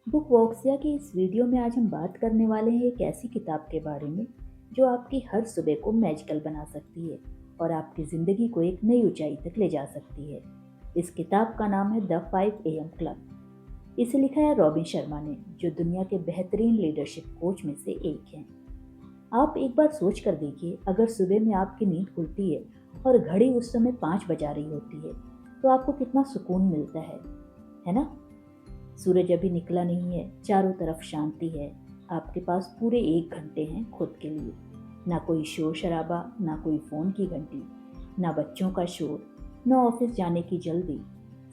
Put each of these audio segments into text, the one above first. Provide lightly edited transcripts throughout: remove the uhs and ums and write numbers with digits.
Book वॉक्सिया की इस video में आज हम बात करने वाले हैं एक ऐसी किताब के बारे में जो आपकी हर सुबह को मैजिकल बना सकती है और आपकी ज़िंदगी को एक नई ऊंचाई तक ले जा सकती है। इस किताब का नाम है द 5 AM क्लब। इसे लिखा है रॉबिन शर्मा ने, जो दुनिया के बेहतरीन लीडरशिप कोच में से एक हैं। आप एक बार सोच कर देखिए, अगर सुबह में आपकी नींद खुलती है और घड़ी उस समय 5 बजा रही होती है तो आपको कितना सुकून मिलता है ना? सूरज अभी निकला नहीं है, चारों तरफ शांति है, आपके पास पूरे 1 घंटे हैं खुद के लिए। ना कोई शोर शराबा, ना कोई फ़ोन की घंटी, ना बच्चों का शोर, ना ऑफिस जाने की जल्दी,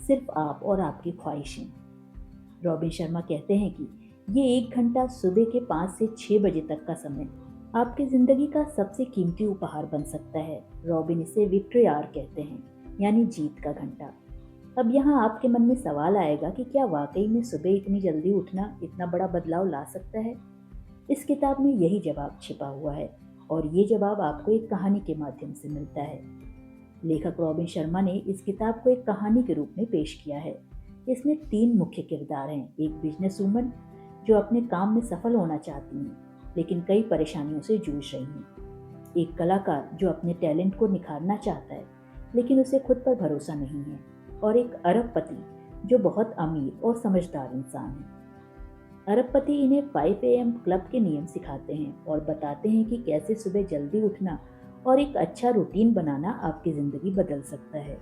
सिर्फ आप और आपकी ख्वाहिशें। रॉबिन शर्मा कहते हैं कि ये 1 घंटा सुबह के 5 से 6 बजे तक का समय आपकी ज़िंदगी का सबसे कीमती उपहार बन सकता है। रॉबिन इसे विक्ट्री आवर कहते हैं, यानी जीत का घंटा। अब यहाँ आपके मन में सवाल आएगा कि क्या वाकई में सुबह इतनी जल्दी उठना इतना बड़ा बदलाव ला सकता है? इस किताब में यही जवाब छिपा हुआ है, और ये जवाब आपको एक कहानी के माध्यम से मिलता है। लेखक रॉबिन शर्मा ने इस किताब को एक कहानी के रूप में पेश किया है। इसमें 3 मुख्य किरदार हैं। एक बिजनेस वूमन जो अपने काम में सफल होना चाहती हैं, लेकिन कई परेशानियों से जूझ रही हैं। एक कलाकार जो अपने टैलेंट को निखारना चाहता है, लेकिन उसे खुद पर भरोसा नहीं है। और एक अरबपति जो बहुत अमीर और समझदार इंसान है। अरबपति इन्हें 5 AM क्लब के नियम सिखाते हैं और बताते हैं कि कैसे सुबह जल्दी उठना और एक अच्छा रूटीन बनाना आपकी ज़िंदगी बदल सकता है।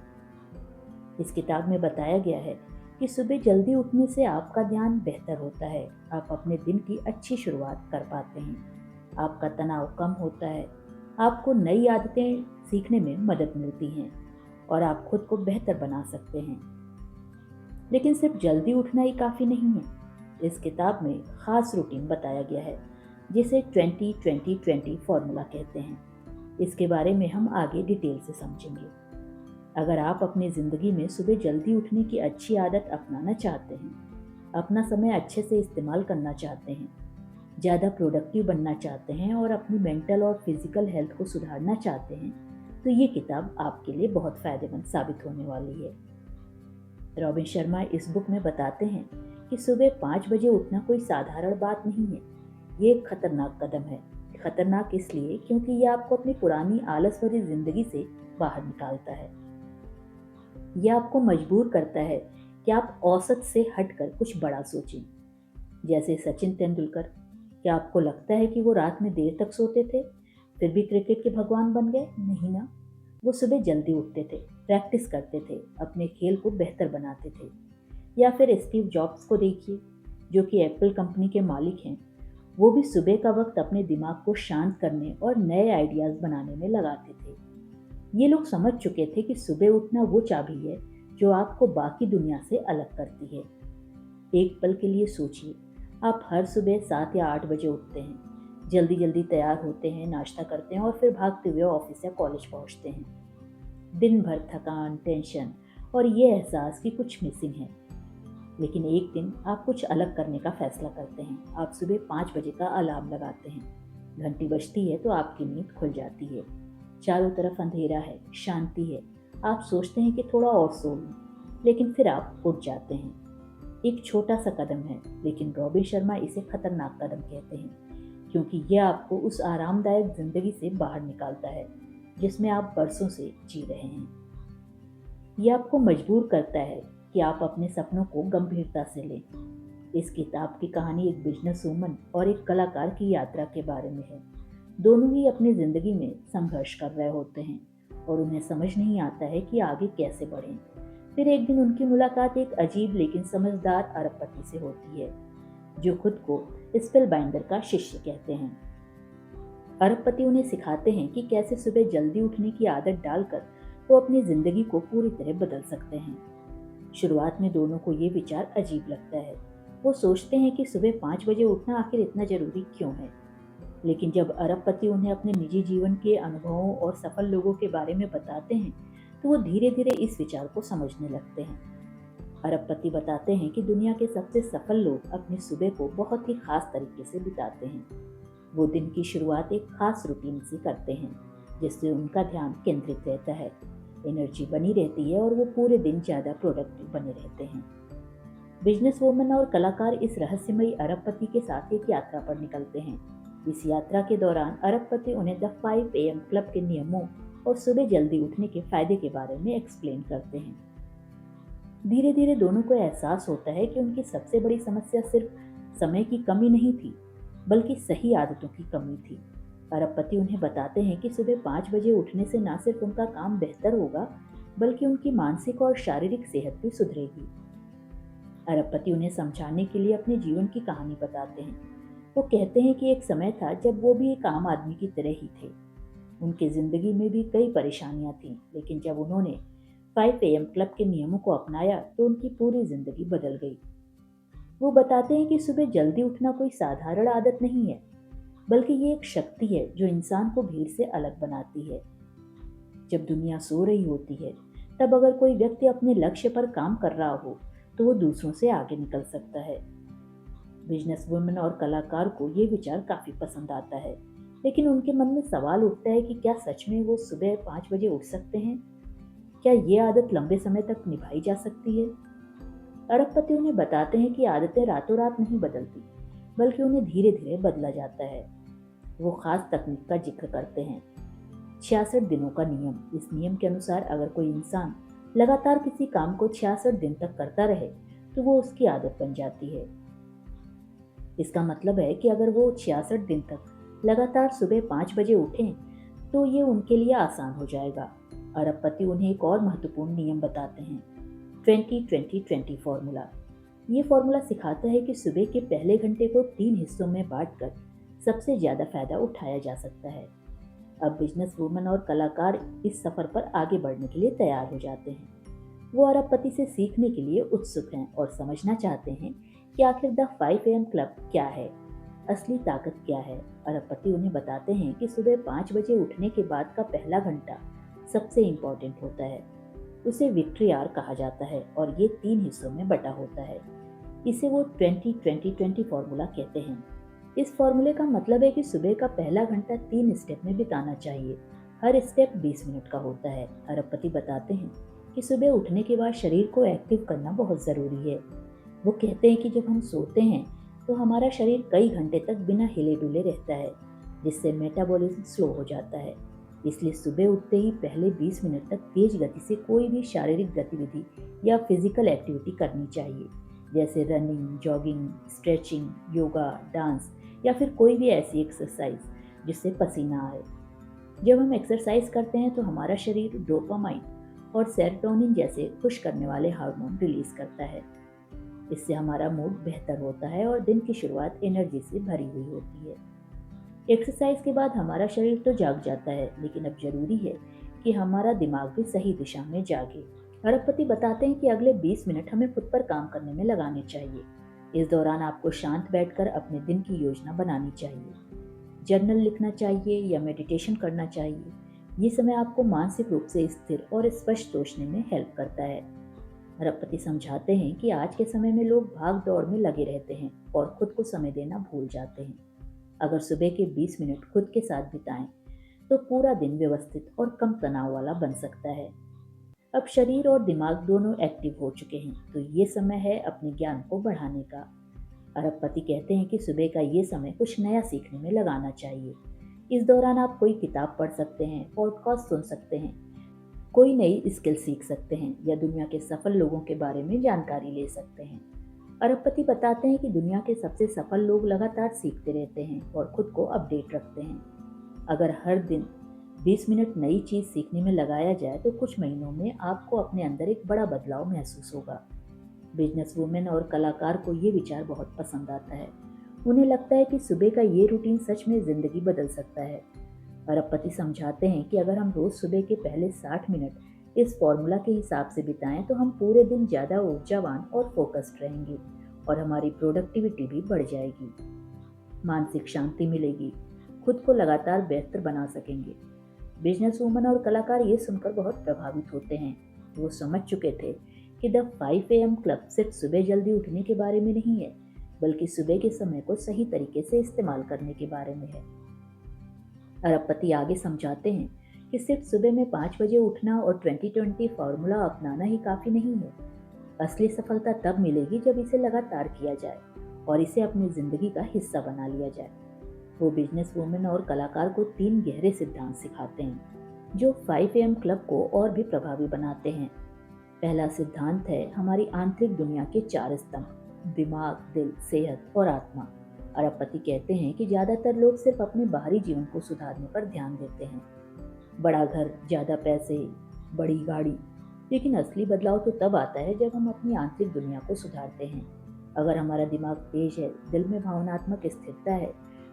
इस किताब में बताया गया है कि सुबह जल्दी उठने से आपका ध्यान बेहतर होता है, आप अपने दिन की अच्छी शुरुआत कर पाते हैं, आपका तनाव कम होता है, आपको नई आदतें सीखने में मदद मिलती हैं और आप खुद को बेहतर बना सकते हैं। लेकिन सिर्फ जल्दी उठना ही काफ़ी नहीं है। इस किताब में खास रूटीन बताया गया है, जिसे 20-20-20 फॉर्मूला कहते हैं। इसके बारे में हम आगे डिटेल से समझेंगे। अगर आप अपनी ज़िंदगी में सुबह जल्दी उठने की अच्छी आदत अपनाना चाहते हैं, अपना समय अच्छे से इस्तेमाल करना चाहते हैं, ज़्यादा प्रोडक्टिव बनना चाहते हैं और अपनी मेंटल और फिजिकल हेल्थ को सुधारना चाहते हैं, तो ये किताब आपके लिए बहुत फ़ायदेमंद साबित होने वाली है। रॉबिन शर्मा इस बुक में बताते हैं कि सुबह 5 बजे उठना कोई साधारण बात नहीं है। ये एक खतरनाक कदम है। खतरनाक इसलिए क्योंकि ये आपको अपनी पुरानी आलस भरी जिंदगी से बाहर निकालता है। यह आपको मजबूर करता है कि आप औसत से हटकर कुछ बड़ा सोचें। जैसे सचिन तेंदुलकर, क्या आपको लगता है कि वो रात में देर तक सोते थे फिर भी क्रिकेट के भगवान बन गए? नहीं ना। वो सुबह जल्दी उठते थे, प्रैक्टिस करते थे, अपने खेल को बेहतर बनाते थे। या फिर स्टीव जॉब्स को देखिए, जो कि एप्पल कंपनी के मालिक हैं। वो भी सुबह का वक्त अपने दिमाग को शांत करने और नए आइडियाज बनाने में लगाते थे। ये लोग समझ चुके थे कि सुबह उठना वो चाबी है जो आपको बाकी दुनिया से अलग करती है। एक पल के लिए सोचिए, आप हर सुबह 7 या 8 बजे उठते हैं, जल्दी जल्दी तैयार होते हैं, नाश्ता करते हैं और फिर भागते हुए ऑफिस या कॉलेज पहुंचते हैं। दिन भर थकान, टेंशन और ये एहसास कि कुछ मिसिंग है। लेकिन एक दिन आप कुछ अलग करने का फैसला करते हैं। आप सुबह 5 बजे का अलार्म लगाते हैं। घंटी बजती है तो आपकी नींद खुल जाती है। चारों तरफ अंधेरा है, शांति है। आप सोचते हैं कि थोड़ा और सो लूं, लेकिन फिर आप उठ जाते हैं। एक छोटा सा कदम है, लेकिन रॉबिन शर्मा इसे खतरनाक कदम कहते हैं, क्योंकि यह आपको उस आरामदायक जिंदगी से बाहर निकालता है जिसमें आप बरसों से जी रहे हैं। यह आपको मजबूर करता है कि आप अपने सपनों को गंभीरता से लें। इस किताब की कहानी एक बिजनेस वूमन और एक कलाकार की यात्रा के बारे में है। दोनों ही अपनी जिंदगी में संघर्ष कर रहे होते हैं और उन्हें समझ नहीं आता है कि आगे कैसे बढ़ें। फिर एक दिन उनकी मुलाकात एक अजीब लेकिन समझदार अरबपति से होती है, जो खुद को स्पेल बाइंडर का शिष्य कहते हैं। अरबपति उन्हें सिखाते हैं कि कैसे सुबह जल्दी उठने की आदत डालकर वो अपनी जिंदगी को पूरी तरह बदल सकते हैं। शुरुआत में दोनों को ये विचार अजीब लगता है। वो सोचते हैं कि सुबह 5 बजे उठना आखिर इतना जरूरी क्यों है। लेकिन जब अरबपति उन्हें अपने निजी जीवन के अनुभवों और सफल लोगों के बारे में बताते हैं, तो वो धीरे धीरे इस विचार को समझने लगते हैं। अरबपति बताते हैं कि दुनिया के सबसे सफल लोग अपनी सुबह को बहुत ही खास तरीके से बिताते हैं। वो दिन की शुरुआत एक खास रूटीन से करते हैं, जिससे उनका ध्यान केंद्रित रहता है, एनर्जी बनी रहती है और वो पूरे दिन ज़्यादा प्रोडक्टिव बने रहते हैं। बिजनेस वूमन और कलाकार इस रहस्यमयी अरबपति के साथ एक यात्रा पर निकलते हैं। इस यात्रा के दौरान अरबपति उन्हें द 5 AM क्लब के नियमों और सुबह जल्दी उठने के फायदे के बारे में एक्सप्लेन करते हैं। धीरे धीरे दोनों को एहसास होता है कि उनकी सबसे बड़ी समस्या सिर्फ समय की कमी नहीं थी, बल्कि सही आदतों की कमी थी। अरबपति उन्हें बताते हैं कि सुबह 5 बजे उठने से न सिर्फ उनका काम बेहतर होगा, बल्कि उनकी मानसिक और शारीरिक सेहत भी सुधरेगी। अरबपति उन्हें समझाने के लिए अपने जीवन की कहानी बताते हैं। वो कहते हैं कि एक समय था जब वो भी एक आम आदमी की तरह ही थे। उनकी जिंदगी में भी कई परेशानियां थीं, लेकिन जब उन्होंने 5 AM क्लब के नियमों को अपनाया तो उनकी पूरी जिंदगी बदल गई। वो बताते हैं कि सुबह जल्दी उठना कोई साधारण आदत नहीं है, बल्कि ये एक शक्ति है जो इंसान को भीड़ से अलग बनाती है। जब दुनिया सो रही होती है, तब अगर कोई व्यक्ति अपने लक्ष्य पर काम कर रहा हो तो वो दूसरों से आगे निकल सकता है। बिजनेस वुमन और कलाकार को ये विचार काफी पसंद आता है, लेकिन उनके मन में सवाल उठता है कि क्या सच में वो सुबह 5 बजे उठ सकते हैं? क्या ये आदत लंबे समय तक निभाई जा सकती है? अरबपति उन्हें बताते हैं कि आदतें रातों रात नहीं बदलती, बल्कि उन्हें धीरे धीरे बदला जाता है। वो खास तकनीक का जिक्र करते हैं, 66 दिनों का नियम। इस नियम के अनुसार अगर कोई इंसान लगातार किसी काम को 66 दिन तक करता रहे तो वो उसकी आदत बन जाती है। इसका मतलब है कि अगर वो 66 दिन तक लगातार सुबह 5 बजे उठें तो ये उनके लिए आसान हो जाएगा। अरबपति उन्हें एक और महत्वपूर्ण नियम बताते हैं, 20-20-20 फॉर्मूला। ये फॉर्मूला सिखाता है कि सुबह के पहले घंटे को 3 हिस्सों में बांटकर सबसे ज्यादा फायदा उठाया जा सकता है। अब बिजनेस वुमन और कलाकार इस सफर पर आगे बढ़ने के लिए तैयार हो जाते हैं। वो अरबपति से सीखने के लिए उत्सुक हैं और समझना चाहते हैं कि आखिर द 5 AM क्लब क्या है, असली ताकत क्या है। अरबपति उन्हें बताते हैं कि सुबह 5 बजे उठने के बाद का पहला घंटा सबसे इम्पोर्टेंट होता है। उसे विक्ट्री आवर कहा जाता है और ये 3 हिस्सों में बटा होता है। इसे वो 20-20-20 फॉर्मूला कहते हैं। इस फॉर्मूले का मतलब है कि सुबह का पहला घंटा 3 स्टेप में बिताना चाहिए। हर स्टेप 20 मिनट का होता है। अरबपति बताते हैं कि सुबह उठने के बाद शरीर को एक्टिव करना बहुत ज़रूरी है। वो कहते हैं कि जब हम सोते हैं तो हमारा शरीर कई घंटे तक बिना हिले डुले रहता है, जिससे मेटाबॉलिज्म स्लो हो जाता है। इसलिए सुबह उठते ही पहले 20 मिनट तक तेज गति से कोई भी शारीरिक गतिविधि या फिजिकल एक्टिविटी करनी चाहिए, जैसे running, jogging, stretching, yoga, dance या फिर कोई भी ऐसी एक्सरसाइज जिससे पसीना आए। जब हम एक्सरसाइज करते हैं तो हमारा शरीर डोपामाइन और सेरोटोनिन जैसे खुश करने वाले हार्मोन रिलीज करता है। इससे हमारा मूड बेहतर होता है और दिन की शुरुआत एनर्जी से भरी हुई होती है। एक्सरसाइज के बाद हमारा शरीर तो जाग जाता है, लेकिन अब जरूरी है कि हमारा दिमाग भी सही दिशा में जागे। अरबपति बताते हैं कि अगले 20 मिनट हमें खुद पर काम करने में लगाने चाहिए। इस दौरान आपको शांत बैठकर अपने दिन की योजना बनानी चाहिए, जर्नल लिखना चाहिए या मेडिटेशन करना चाहिए। ये समय आपको मानसिक रूप से स्थिर और स्पष्ट सोचने में हेल्प करता है। अरबपति समझाते हैं कि आज के समय में लोग भाग दौड़ में लगे रहते हैं और खुद को समय देना भूल जाते हैं। अगर सुबह के 20 मिनट खुद के साथ बिताएं तो पूरा दिन व्यवस्थित और कम तनाव वाला बन सकता है। अब शरीर और दिमाग दोनों एक्टिव हो चुके हैं, तो ये समय है अपने ज्ञान को बढ़ाने का। अरबपति कहते हैं कि सुबह का ये समय कुछ नया सीखने में लगाना चाहिए। इस दौरान आप कोई किताब पढ़ सकते हैं, पॉडकास्ट सुन सकते हैं, कोई नई स्किल सीख सकते हैं या दुनिया के सफल लोगों के बारे में जानकारी ले सकते हैं। अरबपति बताते हैं कि दुनिया के सबसे सफल लोग लगातार सीखते रहते हैं और खुद को अपडेट रखते हैं। अगर हर दिन 20 मिनट नई चीज सीखने में लगाया जाए तो कुछ महीनों में आपको अपने अंदर एक बड़ा बदलाव महसूस होगा। बिजनेस वुमेन और कलाकार को ये विचार बहुत पसंद आता है। उन्हें लगता है कि सुबह का ये रूटीन सच में जिंदगी बदल सकता है। अरबपति समझाते हैं कि अगर हम रोज सुबह के पहले 60 मिनट इस फॉर्मूला के हिसाब से बिताएं तो हम पूरे दिन ज़्यादा ऊर्जावान और फोकस्ड रहेंगे और हमारी प्रोडक्टिविटी भी बढ़ जाएगी। मानसिक शांति मिलेगी, खुद को लगातार बेहतर बना सकेंगे। बिजनेस वूमन और कलाकार ये सुनकर बहुत प्रभावित होते हैं। वो समझ चुके थे कि द 5 AM क्लब सिर्फ सुबह जल्दी उठने के बारे में नहीं है, बल्कि सुबह के समय को सही तरीके से इस्तेमाल करने के बारे में है। अरबपति आगे समझाते हैं कि सिर्फ सुबह में 5 बजे उठना और 20-20 फॉर्मूला अपनाना ही काफ़ी नहीं है। असली सफलता तब मिलेगी जब इसे लगातार किया जाए और इसे अपनी जिंदगी का हिस्सा बना लिया जाए। वो बिजनेस वुमेन और कलाकार को 3 गहरे सिद्धांत सिखाते हैं जो 5 AM क्लब को और भी प्रभावी बनाते हैं। पहला सिद्धांत है हमारी आंतरिक दुनिया के 4 स्तंभ: दिमाग, दिल, सेहत और आत्मा। अरबपति कहते हैं कि ज्यादातर लोग सिर्फ अपने बाहरी जीवन को सुधारने पर ध्यान देते हैं, बड़ा घर, ज्यादा पैसे, बड़ी गाड़ी। लेकिन असली बदलाव तो तब आता है जब हम अपनी आंतरिक दुनिया को सुधारते हैं। अगर हमारा दिमाग तेज है, दिल में भावनात्मक स्थिरता है,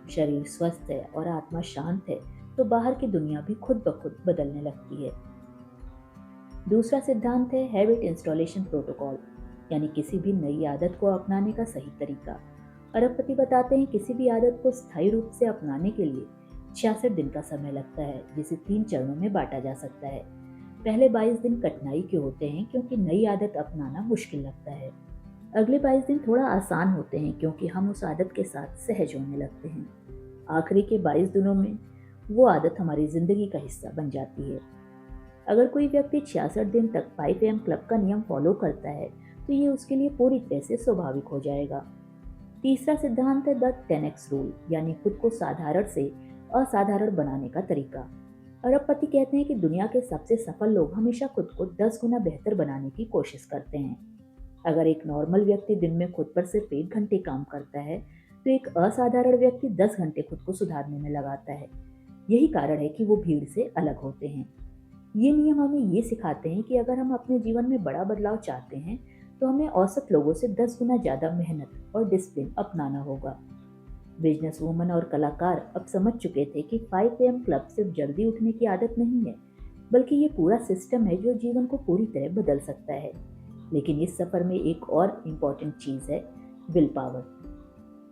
शरीर स्वस्थ है और आत्मा शांत है, तो बाहर की दुनिया भी खुद ब खुद बदलने लगती है। दूसरा सिद्धांत है हैबिट इंस्टॉलेशन प्रोटोकॉल, यानी किसी भी नई आदत को अपनाने का सही तरीका। अरबपति बताते हैं किसी भी आदत को स्थायी रूप से अपनाने के लिए 66 दिन का समय लगता है, जिसे 3 चरणों में बांटा जा सकता है। पहले 22 दिन कठिनाई के होते हैं क्योंकि नई आदत अपनाना मुश्किल लगता है। अगले 22 दिन थोड़ा आसान होते हैं क्योंकि हम उस आदत के साथ सहज होने लगते हैं। आखिरी के 22 दिनों में वो आदत हमारी जिंदगी का हिस्सा बन जाती है। अगर कोई व्यक्ति 66 दिन तक 5 AM क्लब का नियम फॉलो करता है तो ये उसके लिए पूरी तरह से स्वाभाविक हो जाएगा। तीसरा सिद्धांत है द 10X रूल, यानी खुद को साधारण से असाधारण बनाने का तरीका। अरबपति कहते हैं कि दुनिया के सबसे सफल लोग हमेशा खुद को 10 गुना बेहतर बनाने की कोशिश करते हैं। अगर एक नॉर्मल व्यक्ति दिन में खुद पर सिर्फ 1 घंटे काम करता है तो एक असाधारण व्यक्ति 10 घंटे खुद को सुधारने में लगाता है। यही कारण है कि वो भीड़ से अलग होते हैं। ये नियम हमें ये सिखाते हैं कि अगर हम अपने जीवन में बड़ा बदलाव चाहते हैं तो हमें औसत लोगों से 10 गुना ज्यादा मेहनत और डिसिप्लिन अपनाना होगा। बिजनेस वुमन और कलाकार अब समझ चुके थे कि 5 AM क्लब सिर्फ जल्दी उठने की आदत नहीं है, बल्कि ये पूरा सिस्टम है जो जीवन को पूरी तरह बदल सकता है। लेकिन इस सफर में एक और इम्पॉर्टेंट चीज है, विल पावर।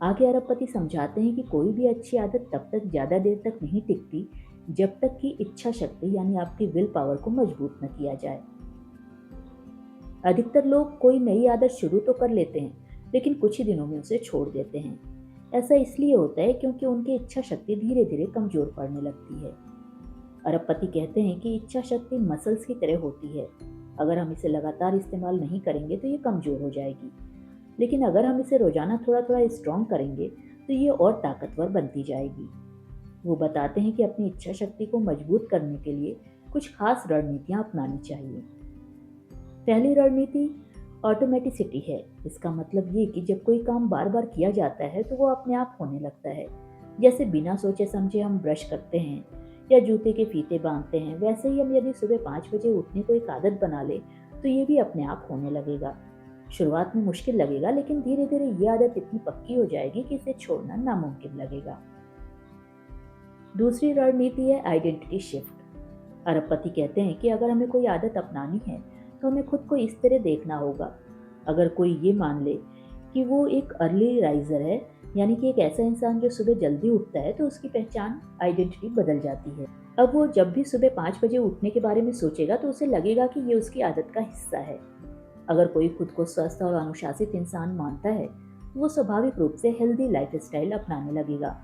आगे अरबपति समझाते हैं कि कोई भी अच्छी आदत तब तक ज्यादा देर तक नहीं टिकती जब तक कि इच्छा शक्ति यानी आपकी विल पावर को मजबूत न किया जाए। अधिकतर लोग कोई नई आदत शुरू तो कर लेते हैं, लेकिन कुछ ही दिनों में उसे छोड़ देते हैं। ऐसा इसलिए होता है क्योंकि उनकी इच्छा शक्ति धीरे धीरे कमजोर पड़ने लगती है। अरबपति कहते हैं कि इच्छा शक्ति मसल्स की तरह होती है। अगर हम इसे लगातार इस्तेमाल नहीं करेंगे तो ये कमजोर हो जाएगी, लेकिन अगर हम इसे रोजाना थोड़ा थोड़ा स्ट्रॉन्ग करेंगे तो ये और ताकतवर बनती जाएगी। वो बताते हैं कि अपनी इच्छा शक्ति को मजबूत करने के लिए कुछ खास रणनीतियां अपनानी चाहिए। पहली रणनीति ऑटोमेटिसिटी है। इसका मतलब ये कि जब कोई काम बार बार किया जाता है तो वो अपने आप होने लगता है। जैसे बिना सोचे समझे हम ब्रश करते हैं या जूते के फीते बांधते हैं, वैसे ही हम यदि सुबह 5 बजे उठने को एक आदत बना ले तो ये भी अपने आप होने लगेगा। शुरुआत में मुश्किल लगेगा, लेकिन धीरे धीरे ये आदत इतनी पक्की हो जाएगी कि इसे छोड़ना नामुमकिन लगेगा। दूसरी रणनीति है आइडेंटिटी शिफ्ट। अरबपति कहते हैं कि अगर हमें कोई आदत अपनानी है तो हमें खुद को इस तरह देखना होगा। अगर कोई ये मान ले कि वो एक अर्ली राइजर है, यानी कि एक ऐसा इंसान जो सुबह जल्दी उठता है, तो उसकी पहचान आइडेंटिटी बदल जाती है। अब वो जब भी सुबह 5 बजे उठने के बारे में सोचेगा तो उसे लगेगा कि ये उसकी आदत का हिस्सा है। अगर कोई खुद को स्वस्थ और अनुशासित इंसान मानता है तो वो स्वाभाविक रूप से हेल्दी लाइफस्टाइल अपनाने लगेगा।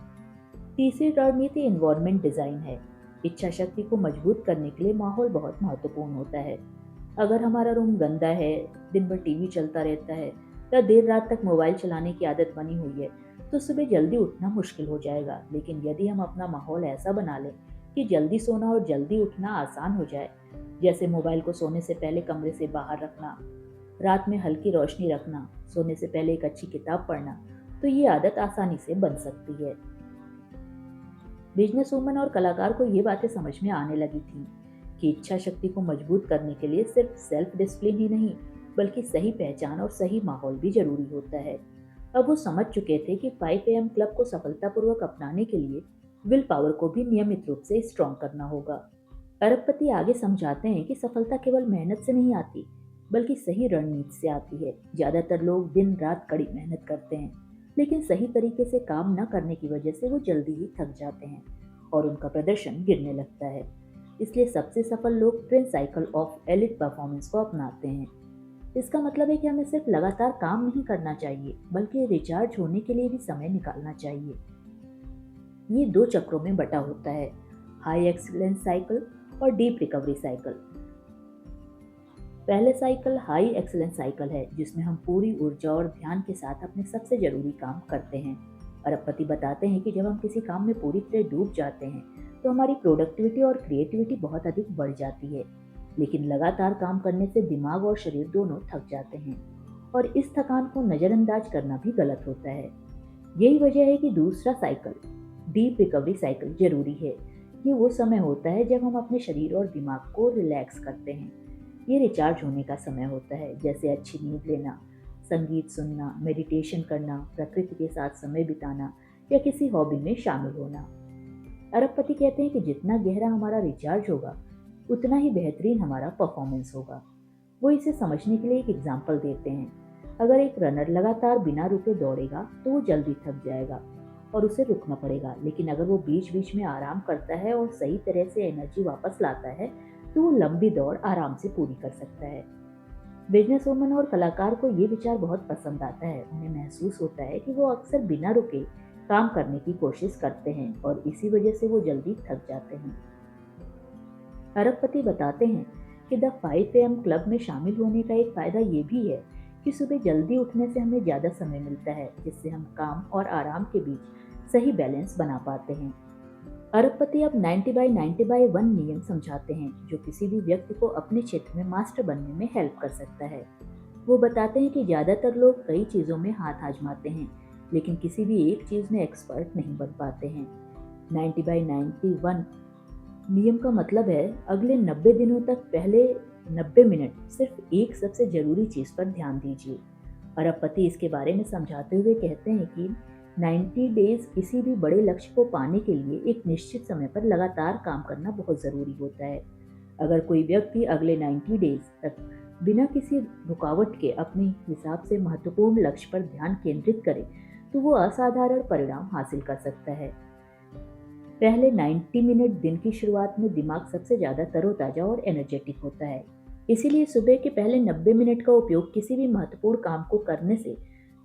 तीसरी रणनीति एनवायरनमेंट डिजाइन है। इच्छा शक्ति को मजबूत करने के लिए माहौल बहुत महत्वपूर्ण होता है। अगर हमारा रूम गंदा है, दिन भर टीवी चलता रहता है या देर रात तक मोबाइल चलाने की आदत बनी हुई है तो सुबह जल्दी उठना मुश्किल हो जाएगा। लेकिन यदि हम अपना माहौल ऐसा बना लें कि जल्दी सोना और जल्दी उठना आसान हो जाए, जैसे मोबाइल को सोने से पहले कमरे से बाहर रखना, रात में हल्की रोशनी रखना, सोने से पहले एक अच्छी किताब पढ़ना, तो ये आदत आसानी से बन सकती है। बिजनेस वुमन और कलाकार को ये बातें समझ में आने लगी थी कि इच्छा शक्ति को मजबूत करने के लिए सिर्फ सेल्फ डिसिप्लिन ही नहीं, बल्कि सही पहचान और सही माहौल भी जरूरी होता है। अब वो समझ चुके थे कि 5 AM क्लब को सफलतापूर्वक अपनाने के लिए विल पावर को भी नियमित रूप से स्ट्रॉन्ग करना होगा। अरबपति आगे समझाते हैं कि सफलता केवल मेहनत से नहीं आती, बल्कि सही रणनीति से आती है। ज्यादातर लोग दिन रात कड़ी मेहनत करते हैं, लेकिन सही तरीके से काम न करने की वजह से वो जल्दी ही थक जाते हैं और उनका प्रदर्शन गिरने लगता है। इसलिए सबसे सफल लोग twin cycle of elite performance को अपनाते हैं। इसका मतलब है कि हमें सिर्फ लगातार काम नहीं करना चाहिए, बल्कि रिचार्ज होने के लिए भी समय निकालना चाहिए। ये 2 चक्रों में बटा होता है, हाई एक्सीलेंस साइकिल और डीप रिकवरी साइकिल। पहले साइकिल हाई एक्सेलेंस साइकिल है, जिसमें हम पूरी ऊर्जा और ध्यान के साथ अपने सबसे जरूरी काम करते हैं। अरबपति बताते हैं कि जब हम किसी काम में पूरी तरह डूब जाते हैं तो हमारी प्रोडक्टिविटी और क्रिएटिविटी बहुत अधिक बढ़ जाती है। लेकिन लगातार काम करने से दिमाग और शरीर दोनों थक जाते हैं, और इस थकान को नज़रअंदाज करना भी गलत होता है। यही वजह है कि दूसरा साइकिल, डीप रिकवरी साइकिल, जरूरी है। ये वो समय होता है जब हम अपने शरीर और दिमाग को रिलैक्स करते हैं। ये रिचार्ज होने का समय होता है, जैसे अच्छी नींद लेना, संगीत सुनना, मेडिटेशन करना, प्रकृति के साथ समय बिताना या किसी हॉबी में शामिल होना। अरबपति कहते हैं कि जितना गहरा हमारा रिचार्ज होगा, उतना ही बेहतरीन हमारा परफॉर्मेंस होगा। वो इसे समझने के लिए एक एग्जाम्पल देते हैं। अगर एक रनर लगातार बिना रुके दौड़ेगा तो वो जल्दी थक जाएगा और उसे रुकना पड़ेगा, लेकिन अगर वो बीच बीच में आराम करता है और सही तरह से एनर्जी वापस लाता है तो वो लंबी दौड़ आराम से पूरी कर सकता है। बिजनेस वुमन और कलाकार को ये विचार बहुत पसंद आता है। उन्हें महसूस होता है कि वो अक्सर बिना रुके काम करने की कोशिश करते हैं और इसी वजह से वो जल्दी थक जाते हैं। अरबपति बताते हैं कि द 5 AM क्लब में शामिल होने का एक फायदा ये भी है कि सुबह जल्दी उठने से हमें ज़्यादा समय मिलता है, जिससे हम काम और आराम के बीच सही बैलेंस बना पाते हैं। अरबपति अब 90/90/1 नियम समझाते हैं, जो किसी भी व्यक्ति को अपने क्षेत्र में मास्टर बनने में हेल्प कर सकता है। वो बताते हैं कि ज़्यादातर लोग कई चीज़ों में हाथ आजमाते हैं, लेकिन किसी भी एक चीज़ में एक्सपर्ट नहीं बन पाते हैं। 90/91 नियम का मतलब है अगले 90 दिनों तक पहले 90 मिनट सिर्फ एक सबसे जरूरी चीज पर ध्यान दीजिए। अरबपति इसके बारे में समझाते हुए कहते हैं कि 90 डेज किसी भी बड़े लक्ष्य को पाने के लिए एक निश्चित समय पर लगातार काम करना बहुत जरूरी होता है। अगर कोई व्यक्ति अगले 90 डेज तक बिना किसी रुकावट के अपने हिसाब से महत्वपूर्ण लक्ष्य पर ध्यान केंद्रित करे तो वो असाधारण परिणाम हासिल कर सकता है। पहले 90 मिनट दिन की शुरुआत में दिमाग सबसे ज़्यादा तरोताज़ा और एनर्जेटिक होता है। इसीलिए सुबह के पहले 90 मिनट का उपयोग किसी भी महत्वपूर्ण काम को करने से